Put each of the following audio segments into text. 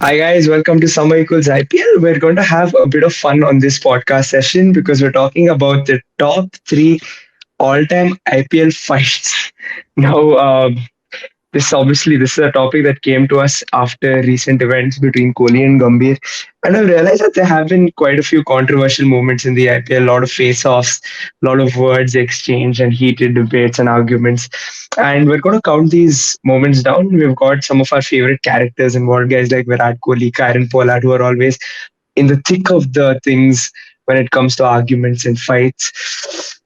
Hi guys, welcome to Summer Equals IPL. We're going to have a bit of fun on this podcast session because we're talking about the top three all-time IPL fights. Now, this is a topic that came to us after recent events between Kohli and Gambhir, and I realized that there have been quite a few controversial moments in the IPL. A lot of face-offs, a lot of words exchanged, and heated debates and arguments. And we're going to count these moments down. We've got some of our favorite characters involved, guys like Virat Kohli, Karen Pollard, who are always in the thick of the things when it comes to arguments and fights.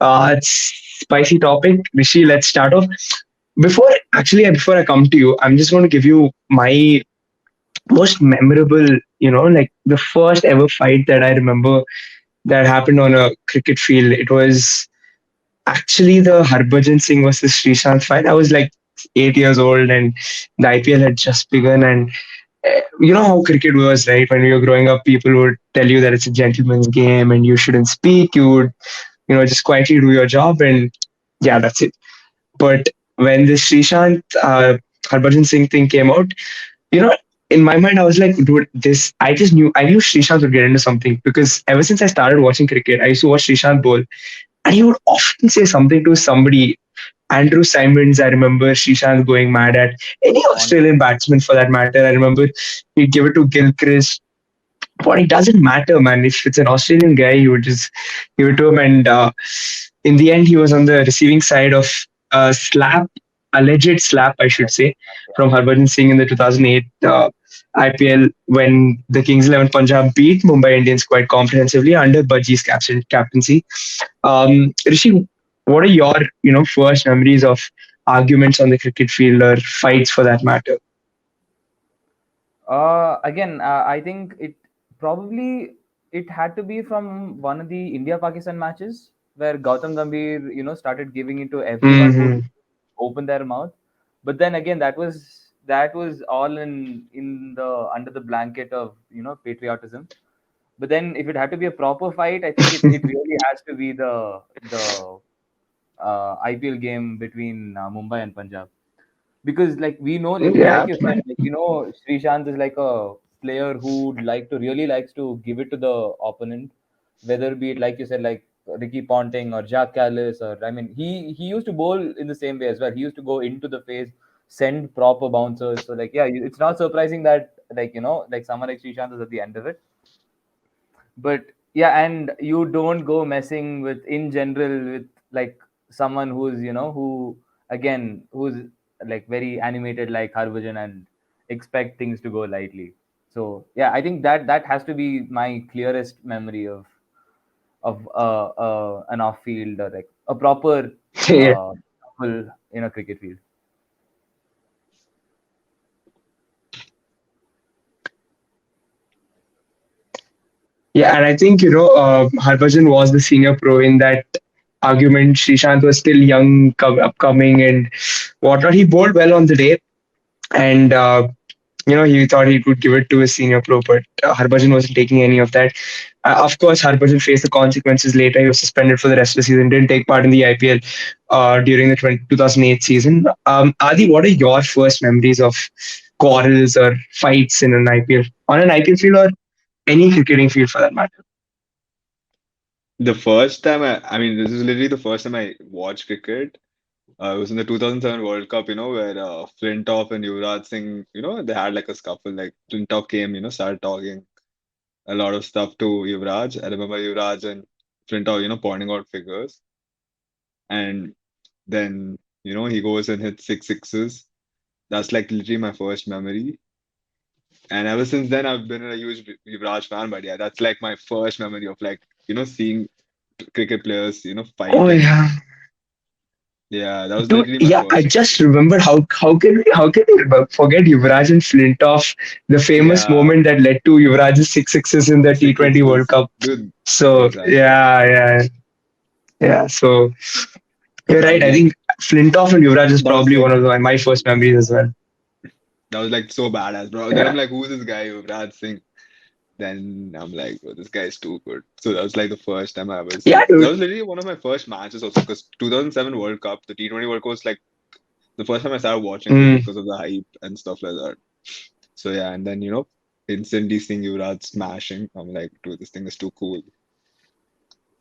It's spicy topic. Rishi, let's start off. Before I come to you, I'm just going to give you my most memorable, like the first ever fight that I remember that happened on a cricket field. It was actually the Harbhajan Singh versus Srishant fight. I was like 8 years old and the IPL had just begun. And you know how cricket was, right? When you were growing up, people would tell you that it's a gentleman's game and you shouldn't speak. You would, just quietly do your job and yeah, that's it. But when this Srishant Harbhajan Singh thing came out, you know, in my mind, I was like, dude, I knew Srishant would get into something because ever since I started watching cricket, I used to watch Srishant bowl and he would often say something to somebody. Andrew Simons, I remember Srishant going mad at any Australian batsman for that matter. I remember he'd give it to Gilchrist. But it doesn't matter, man. If it's an Australian guy, you would just give it to him. And in the end, he was on the receiving side of a slap, alleged slap, I should say, from Harbhajan Singh in the 2008 IPL when the Kings 11 Punjab beat Mumbai Indians quite comprehensively under Budgie's captaincy. Rishi, what are your first memories of arguments on the cricket field or fights for that matter? Again, I think it had to be from one of the India-Pakistan matches where Gautam Gambhir, started giving it to everyone who Hmm. opened their mouth. But then again, that was all in the under the blanket of patriotism. But then if it had to be a proper fight, I think it really has to be the IPL game between Mumbai and Punjab, because like we know, like Yeah. you said, like Srishant is like a player who really likes to give it to the opponent, whether be it like you said, like Ricky Ponting or Jack Callis, or I mean he used to bowl in the same way as well. He used to go into the face, send proper bouncers. So like it's not surprising that like someone like Srishant is at the end of it. But yeah, and you don't go messing with in general with like someone who's who's like very animated like Harbhajan and expect things to go lightly. So yeah, I think that has to be my clearest memory of an off field or like a proper Yeah. full in a cricket field. Yeah, and I think Harbhajan was the senior pro in that argument. Srishant was still young, upcoming, and whatnot. He bowled well on the day, and he thought he could give it to his senior pro, but Harbhajan wasn't taking any of that. Of course, Harbhajan faced the consequences later. He was suspended for the rest of the season. Didn't take part in the IPL during the 2008 season. Adi, what are your first memories of quarrels or fights in an IPL on an IPL field or any cricketing field for that matter? The first time I mean, this is literally the first time I watched cricket. It was in the 2007 World Cup, where Flintoff and Yuvraj Singh, they had like a scuffle. Like Flintoff came, started talking a lot of stuff to Yuvraj. I remember Yuvraj and Flintoff, pointing out figures. And then, he goes and hits six sixes. That's like literally my first memory. And ever since then, I've been a huge Yuvraj fan. But yeah, that's like my first memory of like, seeing cricket players, Oh fighting. yeah. Yeah, that was Dude, literally my yeah, I first one. just remembered how can we forget Yuvraj and Flintoff, the famous Yeah, moment that led to Yuvraj's six sixes in the six T20 World sixes, Cup. dude. So Exactly. yeah. So you're That right. was I like think Flintoff and Yuvraj is that was probably like one of my first memories as well. that was like so badass, bro. Then Yeah, I'm like, who's this guy, Yuvraj Singh? Then I'm like, bro, this guy is too good. So that was like the first time I ever yeah, seen. That dude. was literally one of my first matches also because 2007 World Cup, the T20 World Cup was like the first time I started watching cricket Mm. because of the hype and stuff like that. So yeah, and then instantly seeing Yuvraj smashing. I'm like, dude, this thing is too cool.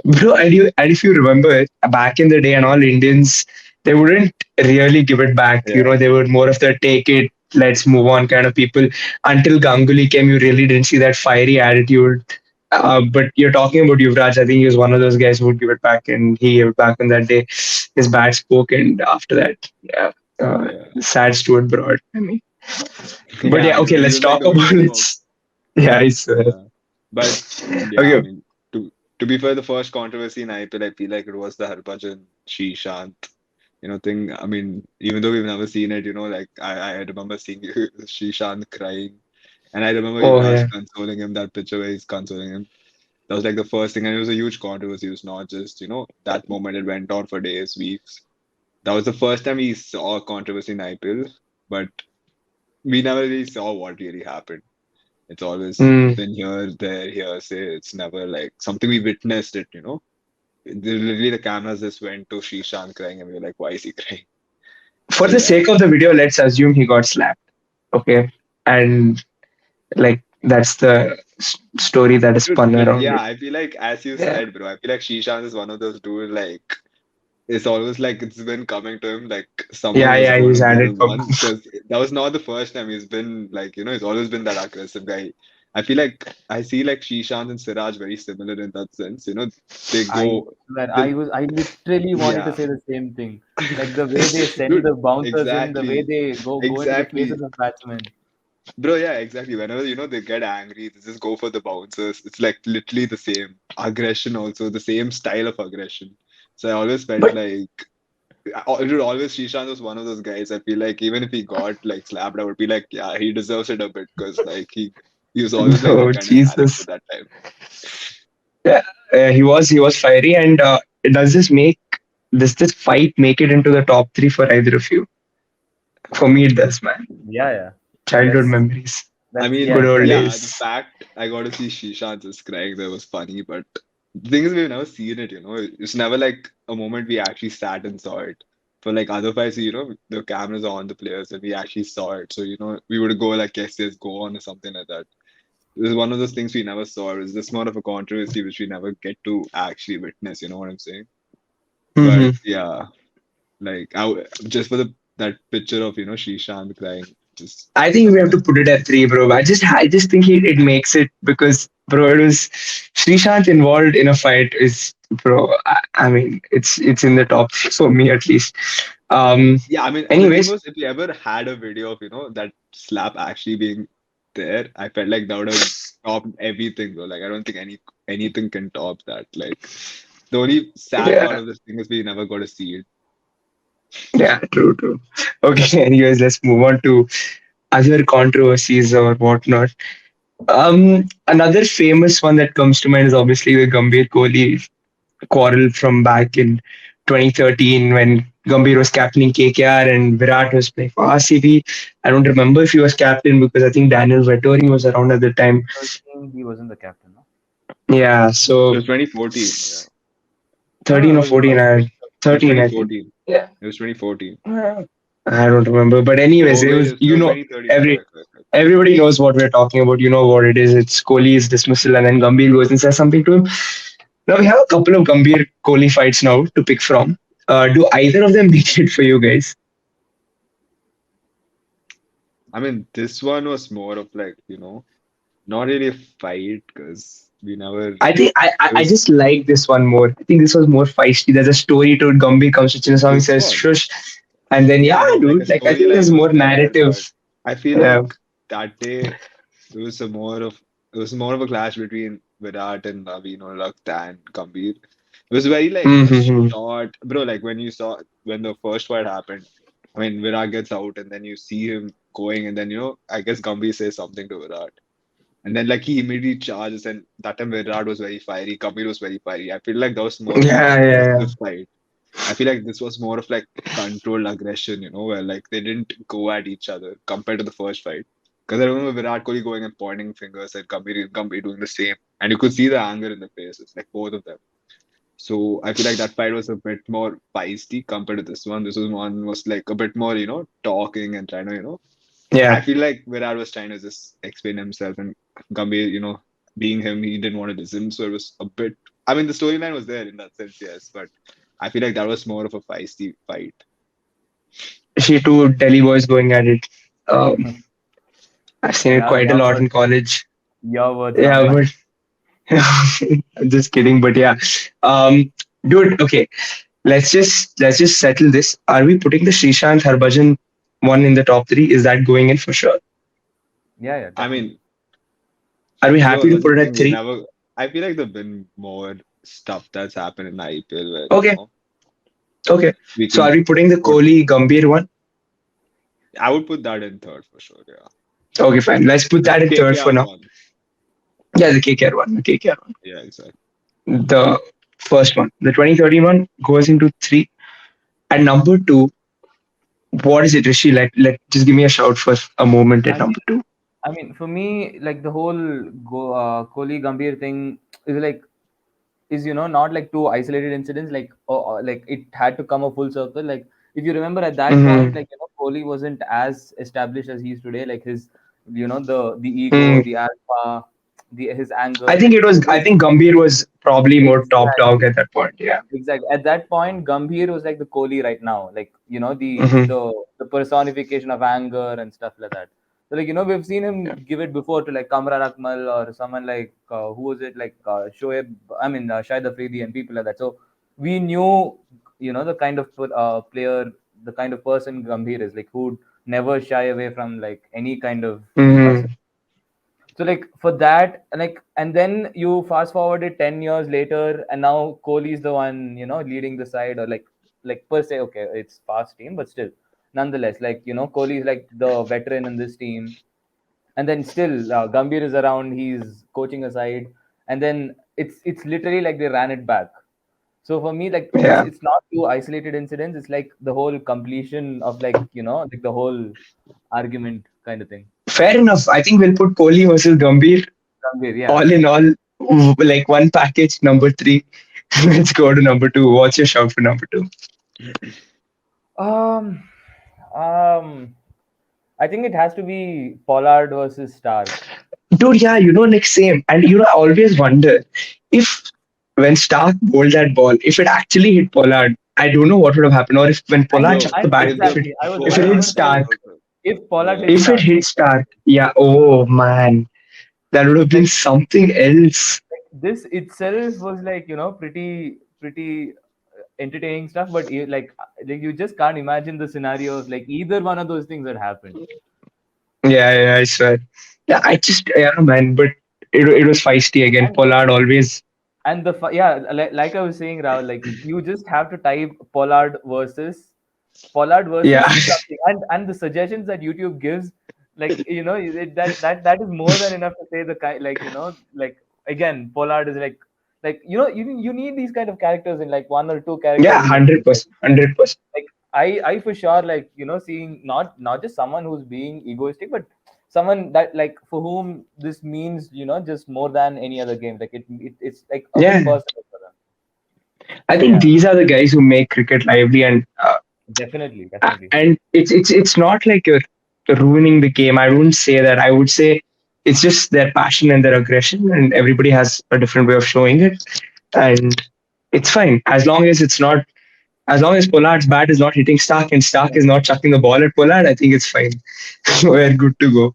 Bro, and if you remember back in the day, and all Indians, they wouldn't really give it back. You Yeah, know, they were more of the take it, let's move on kind of people. Until Ganguly came, you really didn't see that fiery attitude. But you're talking about Yuvraj. I think he was one of those guys who would give it back, and he gave it back on that day. His bat spoke, and after that, yeah, yeah, sad Stuart Broad. I mean, but yeah. yeah, I know okay, he let's was like talk the about victim of. let's. Yeah, it's Yeah, but yeah, I okay. mean, to be fair, the first controversy in IPL, I feel like it was the Harbhajan Srishant, thing. I mean, even though we've never seen it, like I remember seeing Srishant crying, and I remember Oh Yuvraj yeah. consoling him. That picture where he's consoling him. That was like the first thing, and it was a huge controversy. It was not just, that moment. It went on for days, weeks. That was the first time we saw controversy in IPL, but we never really saw what really happened. It's always Mm. been here, there, here, say. It's never like something we witnessed it. Literally, the cameras just went to Shishan crying, and we were like, why is he crying? For So, the yeah. sake of the video, let's assume he got slapped. Okay, and like that's the story that is Dude, spun but around yeah, it. I feel like, as you Yeah, said, bro, I feel like Shishan is one of those dudes, like, it's always like it's been coming to him, like someone yeah, was yeah. going He's to get added him pub. once, because that was not the first time. He's been like, he's always been that aggressive guy. I feel like I see like Shishan and Siraj very similar in that sense. They I go, swear, the I literally wanted to yeah, say the same thing. Like the way they send dude, the bouncers in, the way exactly, they go into the exactly. faces of batsmen. Bro, yeah, exactly. Whenever, they get angry, they just go for the bouncers. It's like literally the same. Aggression also, the same style of aggression. So I always felt But like, dude, always Srishant was one of those guys. I feel like even if he got like slapped, I would be like, yeah, he deserves it a bit, because like he was always like oh that kind of character Jesus, that time. yeah, he was fiery. And does this fight make it into the top three for either of you? For me, it does, man. Yeah, yeah. Childhood That's memories, I good mean, old yeah, the days. fact I got to see Shishan just crying there was funny, but the thing is, we've never seen it. It's never like a moment we actually sat and saw it. For like other fights, the cameras are on the players and we actually saw it. So, we would go like, yes, go on or something like that. This is one of those things we never saw. It's just more of a controversy which we never get to actually witness, you know what I'm saying? But Hmm. yeah, like just for that picture of, Shishan crying, just I think we something have to like put it at three, bro. I just think it makes it because, bro, it was Srishant involved in a fight is, bro. I mean, it's in the top for me at least. Um. Yeah, I mean, the thing Anyways, was, if we ever had a video of, that slap actually being there, I felt like that would have topped everything, though. Like, I don't think anything can top that. Like, the only sad part yeah, of this thing is we never got to see it. yeah, true, true. Okay. Anyways, let's move on to other controversies or whatnot. Another famous one that comes to mind is obviously the Gambhir Kohli quarrel from back in 2013 when Gambhir was captaining KKR and Virat was playing for RCB. I don't remember if he was captain because I think Daniel Vettori was around at the time. 13, he wasn't the captain, no? Yeah, It so was 2014. Yeah. 13 or No, no, 14, It was 13, I think. 2014. Yeah, It was 2014. I don't remember. But anyways, it was, Covid, so 2013. Correct, correct, correct. everybody knows what we're talking about. You know what it is. It's Kohli's dismissal, and then Gambhir goes and says something to him. Now we have a couple of Gambhir Kohli fights now to pick from. Do either of them beat it for you guys? I mean, this one was more of like, not really a fight, because we never, I think I it I was, just like this one more. I think this was more feisty. There's a story to it. Gumby comes to Chinnaswamy, this says was. shush, and then Yeah, yeah, there's like a dude. Like I think there's storyline was more there, narrative. but I feel Yeah. like that day it was more of a clash between Virat and Luck than Gambhir. It was very like a Mm-hmm. short, bro. Like when the first fight happened, I mean Virat gets out and then you see him going, and then I guess Gambhir says something to Virat, and then like he immediately charges, and that time Virat was very fiery, Gambhir was very fiery. I feel like that was more of an Yeah, yeah, yeah. aggressive fight. I feel like this was more of like controlled aggression, where like they didn't go at each other compared to the first fight. Because I remember Virat Kohli going and pointing fingers at Gambhir doing the same, and you could see the anger in the faces, like both of them. So I feel like that fight was a bit more feisty compared to this one. This was like a bit more, talking and trying to, Yeah, I feel like Virat was trying to just explain himself, and Gambhir, being him, he didn't want to listen, so it was a bit. I mean, the storyline was there in that sense, yes, but I feel like that was more of a feisty fight. she two Delhi boys going at it. Um, I've seen it Now quite a lot in college. your words, not Yeah, mine. but I'm just kidding. But yeah, um, dude. Okay, let's just settle this. Are we putting the Srishant Harbhajan one in the top three? Is that going in for sure? Yeah, yeah, I definitely. mean, Are we yo, happy to that's the put it at thing. We three? never. I feel like there've been more stuff that's happened in IPL where Okay, okay. we So are could we putting the put. Kohli Gambhir one? I would put that in third for sure. Yeah, Okay, fine. Let's put that the in third for KKR now. one. Yeah, the KKR one. The KKR one. Yeah, exactly. The first one. The 2013 one goes into three. And number two, what is it, Rishi? Let just give me a shout for a moment at I number two. I mean, for me, like the whole Kohli Gambhir thing is like not like two isolated incidents. Like it had to come a full circle. Like if you remember at that point, Mm-hmm. like Kohli wasn't as established as he is today. Like his the ego, Mm. the alpha, the his I anger. think Like it was. I those think Gambhir was probably more top dog exactly. at that point. Yeah. Exactly. At that point, Gambhir was like the Kohli right now, like Mm-hmm. the personification of anger and stuff like that. So like we've seen Yeah. him give it before to like Kamran Akmal or someone like who was it like Shoaib, I mean Shahid Afridi and people like that. So we knew the kind of player, the kind of person Gambhir is like, who'd never shy away from like any kind of Mm-hmm. adversity. So like for that, like, and then you fast forward it 10 years later, and now Kohli is the one leading the side, or like per se, okay, it's fast team, but still, nonetheless, like Kohli is like the veteran in this team, and then still Gambhir is around, he's coaching a side, and then it's literally like they ran it back. So for me, like Yeah. it's not two isolated incidents; it's like the whole completion of like like the whole argument kind of thing. Fair enough. I think we'll put Kohli versus Gambhir Gambhir, yeah. all in all, like one package. Number three. Let's go to number two. What's your shout for number two? Um, um, I think it has to be Pollard versus Stark. Dude, yeah, like same. And I always wonder if when Stark bowled that ball, if it actually hit Pollard, I don't know what would have happened. Or if when And Pollard Yo, chucked the and bat, if the exactly, if I it was hit Pollard gonna say shot like Stark, also. if Pollard Yeah. hit if it Stark, hit exactly. Stark, yeah, oh man, that would have been Like, something else. this itself was like pretty entertaining stuff, but like you just can't imagine the scenarios like either one of those things had happened. Yeah, yeah, I swear. Yeah, yeah, man, but it was feisty again. And Pollard always, yeah, like I was saying, Rahul, like you just have to type Pollard yeah, versus something, and the suggestions that YouTube gives, like that is more than enough to say the kind, like like again, Pollard is like you need these kind of characters in like one or two yeah, characters in your team. 100%, 100%. Like I for sure, like seeing not just someone who's being egoistic, but someone that like for whom this means just more than any other game. Like it's like a bit Yeah, personal for them. I So think yeah, these are the guys who make cricket lively, and definitely. it's not like you're ruining the game. I wouldn't say that. I would say it's just their passion and their aggression, and everybody has a different way of showing it, and it's fine as long as Pollard's bat is not hitting Stark and Stark is not chucking the ball at Pollard. I think it's fine. We're good to go.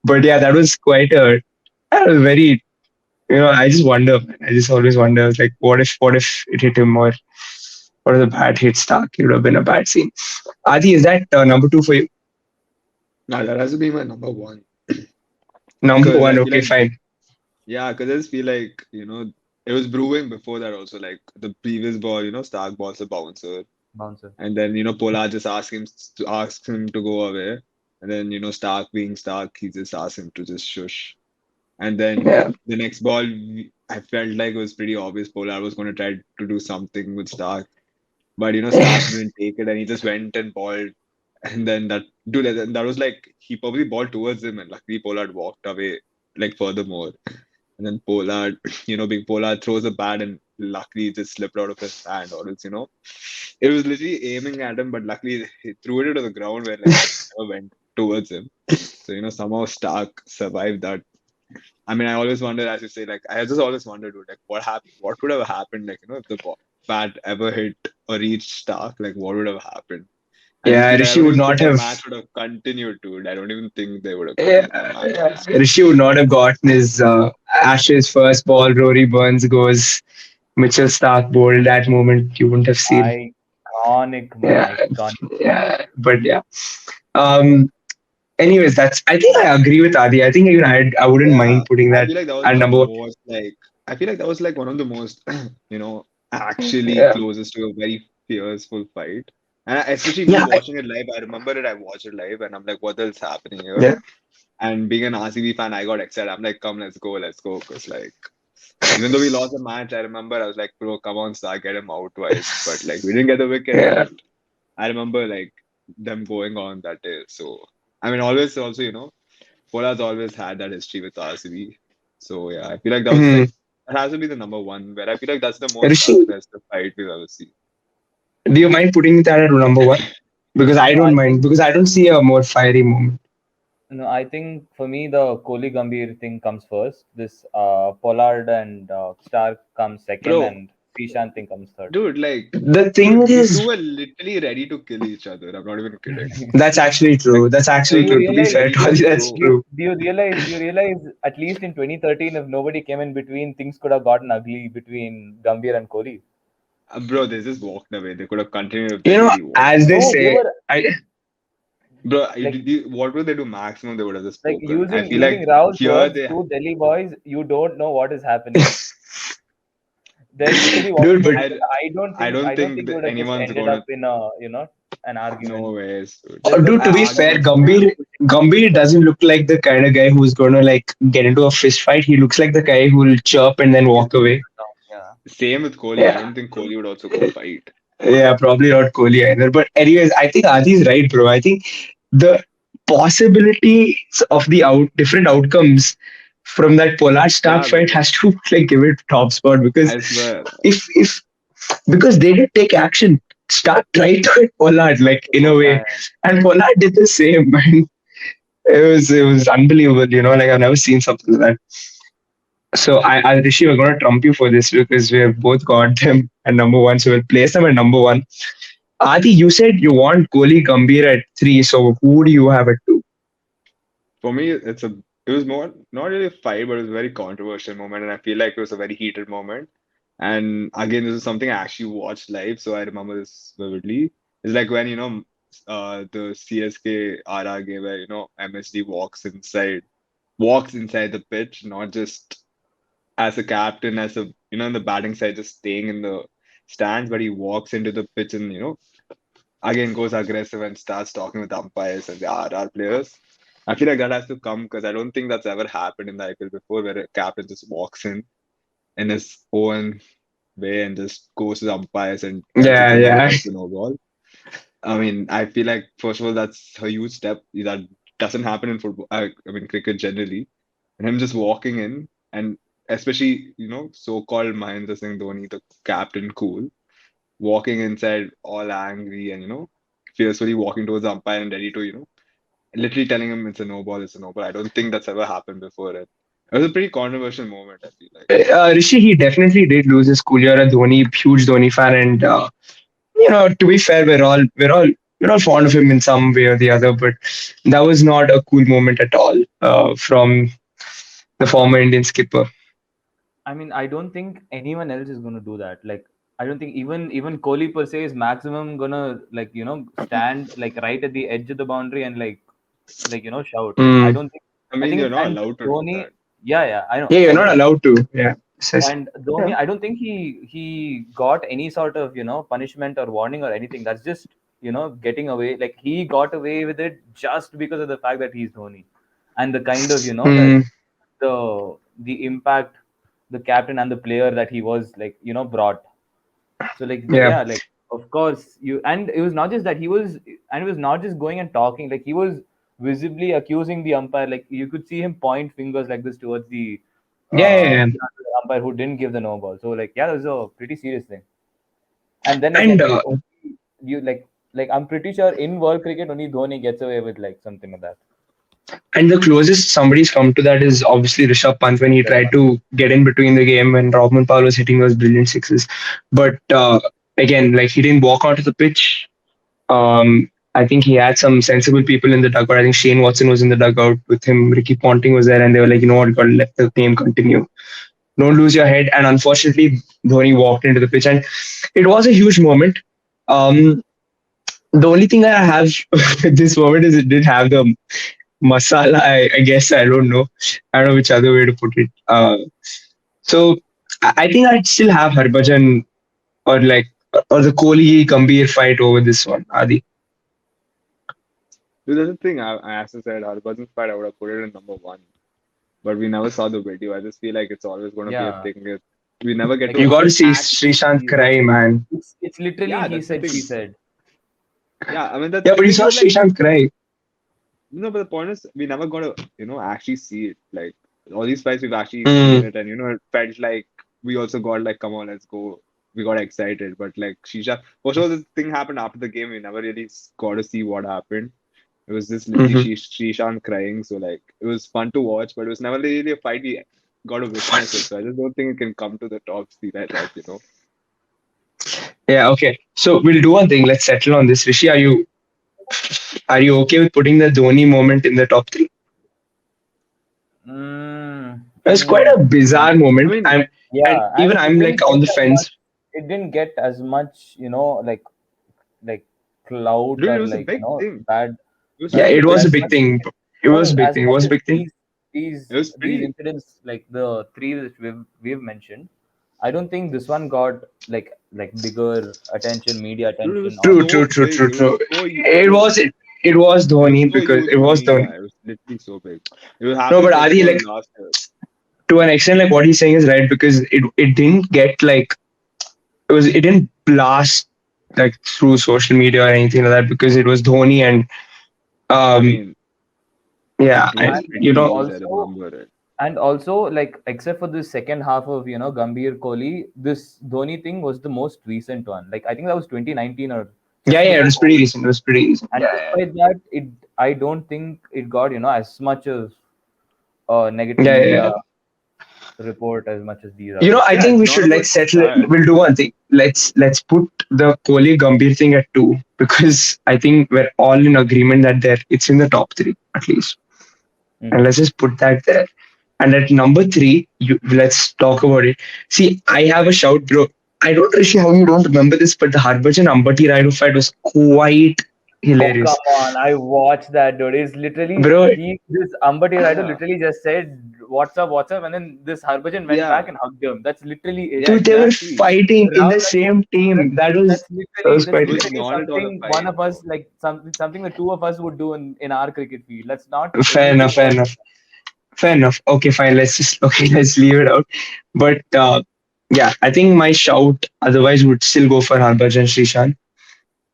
But yeah, that was quite a very I just wonder. Man. I just always wonder. I was like, what if it hit him or what if the bat hit Stark? It would have been a bad scene. Adi, is that number two for you? Now that has to be my number one. Number Because I one, feel okay, like, fine. yeah, because I just feel like, it was brewing before that also. Like the previous ball, Stark balls a bouncer. Bouncer. And then, Pollard just ask him to go away. And then, Stark being Stark, he just asked him to just shush. And then Yeah. the next ball, I felt like it was pretty obvious Pollard was going to try to do something with Stark. But, Stark didn't take it and he just went and balled. And then that was like, he probably balled towards him and luckily Pollard walked away, like furthermore. And then Pollard, big Pollard throws a bat and luckily it just slipped out of his hand or else, it was literally aiming at him, but luckily he threw it to the ground where like it never went. towards him. So, somehow Stark survived that. I mean, I always wonder, as you say, like I just always wondered, dude, like what would have happened, like if the bat ever hit or reached Stark, like what would have happened? I just Yeah, feel like I Rishi don't would even not think the have. match would have continued, dude. I don't even think they would have Yeah, continued the match, yeah, honestly. Rishi would not have gotten his Ashes first ball. Rory Burns goes. Mitchell Stark bowled. That moment you wouldn't have seen. Iconic, man, Yeah, iconic. yeah, but yeah. Um. Anyways, that's. I think I agree with Adi. I think even I wouldn't Yeah, mind putting I that feel like that was at the number. most like I feel like that was like one of the most actually Yeah, closest to a very fearful fight. And especially me yeah, watching it live, I remember it. I watched it live, and I'm like, "What else happening here?" yeah, And being an RCB fan, I got excited. I'm like, "Come, let's go!" Because like, even though we lost the match, I remember I was like, "Bro, come on, Star, get him out twice." But like, we didn't get the wicket, yeah. but I remember like them going on that day. So I mean, always also Pollard's always had that history with RCB. So yeah, I feel like that was Hmm. like it has to be the number one. Where I feel like that's the most Rishi, aggressive fight we've ever seen. do you mind putting that at number one? Because I No, don't I mind. think Because I don't see a more fiery moment. no, I think for me the Kohli Gambhir thing comes first. This Pollard and Stark comes second, Bro, and Srishant thing comes third. The thing dude, you two is, were literally ready to kill each other. I'm not even kidding. that's actually Like true. That's Do actually you like true. To be realize? fair ready to to Ali, that's throw. true. Do you realize? At least in 2013, if nobody came in between, things could have gotten ugly between Gambhir and Kohli. Bro, they just walked away. They could have continued if they You know, really wanted as they to. No, they say, were I Bro, like what would they do maximum? They would have just like spoken. I feel using like Rahul's here words, they, two Delhi boys. You don't know what is happening. There used to be what dude, but I, I don't I don't think think it that would have just anyone's ended up gonna. in a an No argument. ways, dude. There would have dude, I to been be argue. fair, someone pushing Gambhir someone. doesn't look like the kind of guy who's going to like get into a fist fight. He looks like the guy who will chirp and then walk away. Yeah. Same with Kohli. I Yeah. don't think Kohli would also go fight. Yeah, probably not Kohli either. But anyways, I think Adi's right, bro. I think the possibilities of the different outcomes from that Polar Stark Yeah, fight bro. has to like give it top spot because I swear. if because they did take action. Stark tried to hit Pollard like in a Yeah. way, and Pollard did the same. And it was unbelievable. Like I've never seen something like that. So I Rishi, we're gonna trump you for this because we have both got them at number one. So we'll place them at number one. Adi, you said you want Kohli Gambhir at three. So who do you have at two? For me, it was more not really a fight, but it was a very controversial moment, and I feel like it was a very heated moment. And again, this is something I actually watched live, so I remember this vividly. It's like when the CSK RR game where MSD walks inside the pitch, not just as a captain, as a in the batting side, just staying in the stands, but he walks into the pitch and again goes aggressive and starts talking with umpires and the RR players. I feel like that has to come because I don't think that's ever happened in the IPL before, where a captain just walks in his own way and just goes to the umpires and tells it's Yeah, a no yeah, ball, it's a no ball. I mean, I feel like first of all, that's a huge step that doesn't happen in football. I mean, cricket generally, and him just walking in, and especially so-called Mahendra Singh Dhoni, the captain, cool, walking inside all angry and fiercely walking towards the umpire and ready to literally telling him it's a no ball, it's a no ball. I don't think that's ever happened before. It was a pretty controversial moment, I feel like. Rishi, he definitely did lose his cool. You're a huge Dhoni fan, and to be fair, we're all fond of him in some way or the other. But that was not a cool moment at all from the former Indian skipper. I mean, I don't think anyone else is gonna do that. Like, I don't think even Kohli per se is maximum gonna stand like right at the edge of the boundary and shout. Like, I Mm. don't think. I I mean, you're think not and allowed to do Dhoni, that. yeah, yeah, I know. Yeah, you're And not allowed to. Yeah, and yeah. Dhoni, I don't think he got any sort of punishment or warning or anything. That's just getting away. Like he got away with it just because of the fact that he's Dhoni, and the kind of that Mm. the impact the captain and the player that he was brought. So Yeah, yeah, like of course you and it was not just that he was not just going and talking, like he was visibly accusing the umpire, like you could see him point fingers like this towards yeah, yeah, yeah. the umpire who didn't give the no ball. So like yeah, that was a pretty serious thing. And then And again, like you like like I'm pretty sure in world cricket only Dhoni gets away with like something like that. And the closest somebody's come to that is obviously Rishabh Pant when he Rishabh tried Pant. to get in between the game when Robin Powell was hitting those brilliant sixes. But again, like he didn't walk onto the pitch. I think he had some sensible people in the dugout. I think Shane Watson was in the dugout with him. Ricky Ponting was there, and they were like, you know what, got to let the game continue. Don't lose your head. And unfortunately, Dhoni walked into the pitch, and it was a huge moment. Um, the only thing I have with this moment is it did have the masala. I guess I don't know. I don't know which other way to put it. So I think I'd still have Harbhajan or like or the Kohli Gambhir fight over this one. Adi. Dude, that's the thing. As I said, Harbhajan's fight, I would have put it in number one. But we never saw the video. I just feel like it's always going to be a Yeah, thing. We never get like to You got to see actually Srishant see what. cry, man. it's literally Yeah, he that's the said she thing. said. Yeah, I mean, Yeah, the but you thing saw is like, Srishant cry. no, but the point is, we never got to, actually see it. Like, all these fights, we've actually seen Mm. it, and, it felt like we also got, like, come on, let's go. We got excited. But, like, Shisha, for sure, this thing happened after the game. We never really got to see what happened. It was just literally Hmm. Shishan crying. So, like, it was fun to watch, but it was never really a fight we got to witness it. So, I just don't think it can come to the top three like. Yeah, okay. So we'll do one thing. Let's settle on this. Rishi, are you okay with putting the Dhoni moment in the top three? Mm, It's quite mm, a bizarre I moment. mean, And yeah, even and it I'm like didn't on get the as much. fence. It didn't get as much, like clout dude, or it was a like big thing. bad It was Yeah, bad such a it people was big a as big much. thing. thing. It No, was a big as thing. It much was a as big thing. It was these pretty. incidents, like the three which we've mentioned, I don't think this one got like bigger attention, media Dude, it attention was True, on. true, so true, big. true, It was true. so It it, was it was it was Dhoni so because huge it for was media. Dhoni. It was literally so big. It was No, happening but for Adi, sure like last year. to an extent, like what he's saying is right because it didn't get like it didn't blast like through social media or anything like that because it was Dhoni and I um mean, yeah it was and and you pretty know huge. I also remember it. and also like except for the second half of Gambhir Kohli, this Dhoni thing was the most recent one. Like I think that was 2019 or yeah, just yeah, it before was pretty COVID. recent. It was pretty recent. And Yeah, yeah, despite that, it I don't think it got as much of negative yeah, yeah, media yeah. report as much as these You know, others. I Yeah, think it's we not should about let's settle it. that. We'll do one thing. Let's put the Kohli Gambhir thing at two because I think we're all in agreement that it's in the top three at least, and Hmm. let's just put that there. And at number three, let's talk about it. See, I have a shout, bro. I don't really how you don't remember this, but the Harbhajan Ambati Raidu fight was quite Oh come hilarious, on! I watched that, dude. It's literally bro. this Ambati Raidu Yeah, literally just said what's up," and then this Harbhajan went back yeah, and hugged him. That's literally yeah, it. Dude, they were exactly. fighting in the Rahul, same that's team. That was that's that literally was that's It quite was literally not at all a something one fight. of us like something the two of us would do in our cricket field. Let's not fair enough. anything Fair more than enough. Fair enough. Okay, fine. Let's just let's leave it out. But yeah, I think my shout otherwise would still go for Harbhajan Srishan.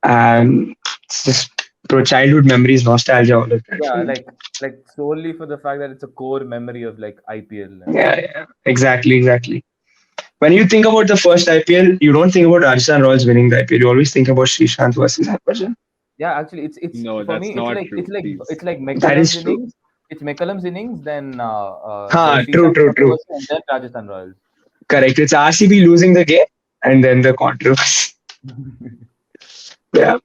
And it's just bro, childhood memories, nostalgia, all of that for yeah, me. like solely for the fact that it's a core memory of like IPL and Yeah, yeah, exactly, exactly. When you think about the first IPL, you don't think about Rajasthan Royals winning the IPL. You always think about Srishant versus Harbhajan. yeah, actually it's No, for that's me it's not like true, please. it's like That McCullum's is true. innings. It's McCullum's innings, then the Ha, true, Srishant true, true. controversy, and then Rajasthan Royals. Correct. It's RCB losing the game and then the controversy. Yeah.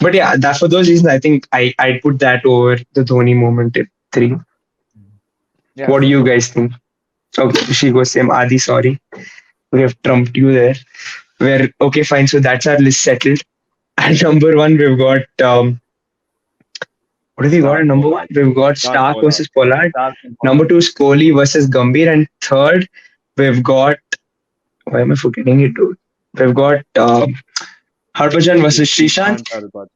But yeah, that for those reasons, I think I'd put that over the Dhoni moment at three. Yeah, What do same you for me. guys think? Okay, she goes same. Adi, sorry. We have trumped you there. We're okay, fine. So that's our list settled. At number one, we've got what have we got at Stark number Pollard. one? We've got Start Stark Pollard. versus Pollard. Stark and Number Pollard. two is Kohli versus Gambhir. And third, we've got why am I forgetting it, dude? We've got Harbhajan versus Srishant. Srishant Arbad.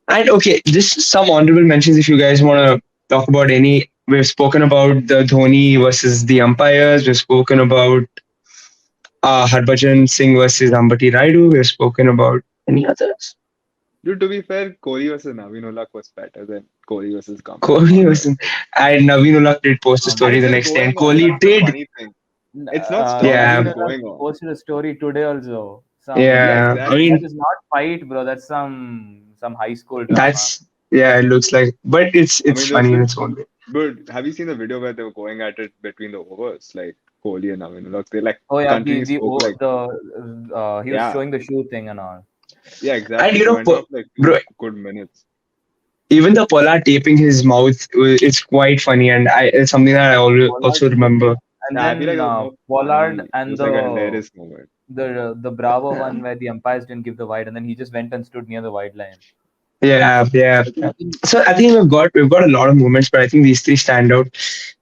And okay, just some honorable mentions if you guys want to talk about any. We've spoken about the Dhoni versus the umpires. We've spoken about Harbhajan Singh versus Ambati Raidu. We've spoken about any others. Dude, to be fair, Kohli versus Navin Ulak was better than Kohli versus Kohli Pollard. was, and Naveen Ullah did post a Um, And story it's the still next day, and going on. Kohli That's the did. funny thing. It's not stopped. It's Yeah, Naveen still Ullah going on. posted a story today also Some Yeah, Yeah, I that exactly. mean is not fight, bro. That's some high school drama. that's yeah, it looks like, but I it's mean, there's funny in this, its own way. but have you seen the video where they were going at it between the overs, like Kohli and Navin? Look, they like Oh yeah, continuously spoke like, the he was yeah, showing the shoe thing and all. yeah, And exactly. They went on for like bro, two good minutes. even the Polar taping his mouth, it's quite funny, and it's something that I Pollard also did remember. it, and Yeah, I feel like then it was more Pollard funny. It and was like a hilarious moment. the Bravo Yeah, one where the umpires didn't give the wide, and then he just went and stood near the wide line. yeah. I think So I think we've got a lot of moments, but I think these three stand out.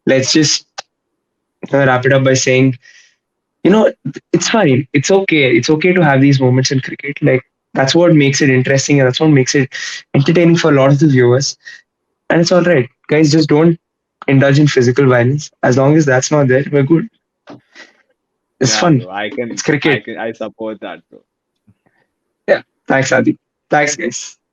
Let's just wrap it up by saying, you know, it's fine. It's okay. It's okay to have these moments in cricket. Like that's what makes it interesting, and that's what makes it entertaining for a lot of the viewers. And it's all right, guys. Just don't indulge in physical violence. As long as that's not there, we're good. It's Yeah, fun. bro. It's cricket. I support that, bro. Yeah. Thanks, Adi. Thanks, guys.